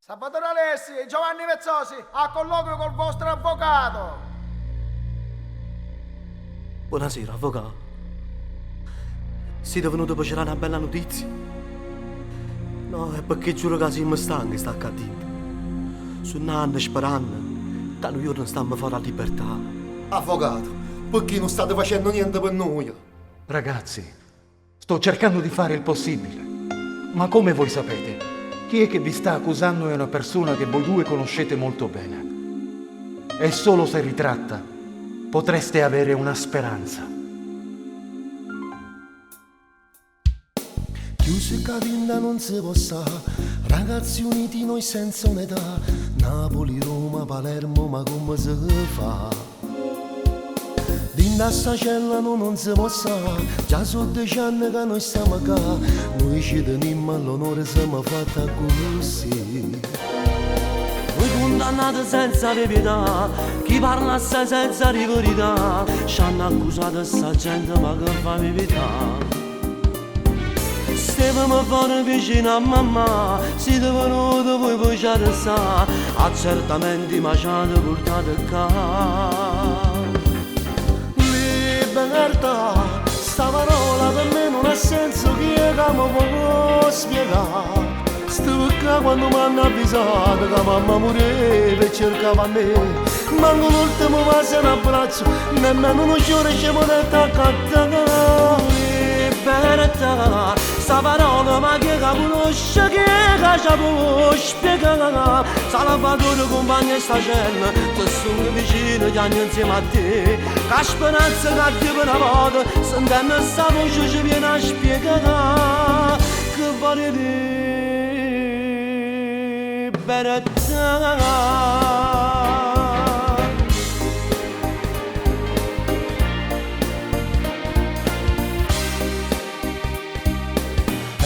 Salvatore Alessi e Giovanni Vezzosi a colloquio col vostro avvocato. Buonasera, avvocato. Siete venuti per cercare una bella notizia? No, è perché giuro che siamo stanchi sta accadendo. Sono anni sperando che noi non stiamo fuori la libertà. Avvocato, perché non state facendo niente per noi? Ragazzi, sto cercando di fare il possibile. Ma come voi sapete, chi è che vi sta accusando è una persona che voi due conoscete molto bene. E solo se ritratta potreste avere una speranza. Chiusi cavinda non si può stare, ragazzi uniti noi senza un'età, Napoli, Roma, Palermo, ma come si fa? Dinda sta cella non si può stare, già sono 10 anni che noi stiamo qua, noi ci teniamo all'onore, siamo fatta così. Voi condannate senza pietà, chi parla assai senza riverità, ci hanno accusato sta gente ma che fa vività. Stavamo fuori vicino a mamma, siete venuti voi poi ci arrestare, accertamenti ma ci hanno portato qua. Libertà, sta parola per me non ha senso, chi è che mi può spiegare? Sto qua quando mi hanno avvisato che mamma moreva e cercava me, manco l'ultimo passo un abbraccio, nemmeno uno giorno ci potete accattare. Libertà, sta parola ma chi la conosce, chi la ci può spiegare? Salvatore compagno sta cella, che sono vicino gli anni insieme a te, che speranza che arriva una volta, sentendo sta voce ci viene a spiegare che vuole libertà.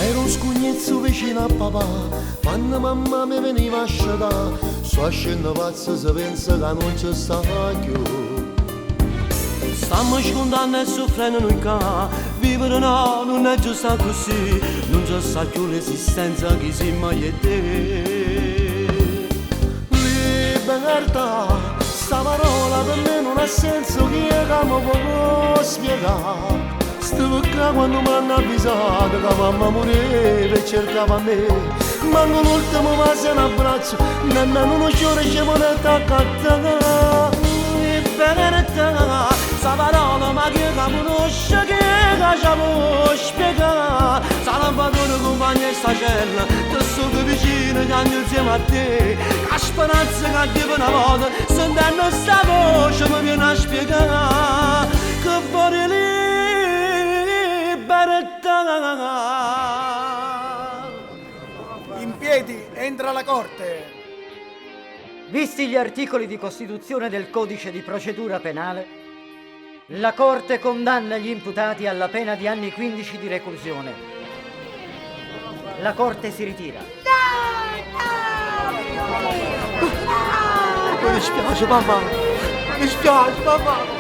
Ero un scugnezzo vicino a papà, quando mamma mi veniva a sciatare, sto scendo pazzo se pensa che non ci sta più. Stiamo scontando e soffrendo noi qua, vivere no, non è giusto così, non ci sta più l'esistenza che siamo io e te. Libertà, sta parola per me non ha senso, chi è che mi può spiegare? Stavo qua quando mi hanno avvisato che mamma moreva e cercava me, manco l'ultimo passo un abbraccio, nemmeno uno giorno ci potete accattare. Libertà, sta parola ma chi la conosce, chi la ci può spiegare? Salvatore compagno e sta cella, che sono vicino gli anni insieme a te, che speranza che arriva una volta, sentendo sta voce mi viene a spiegare che vuole libertà. In piedi, entra la corte. Visti gli articoli di Costituzione del Codice di Procedura Penale, la Corte condanna gli imputati alla pena di anni 15 di reclusione. La Corte si ritira. Mi dispiace mamma, mi dispiace mamma.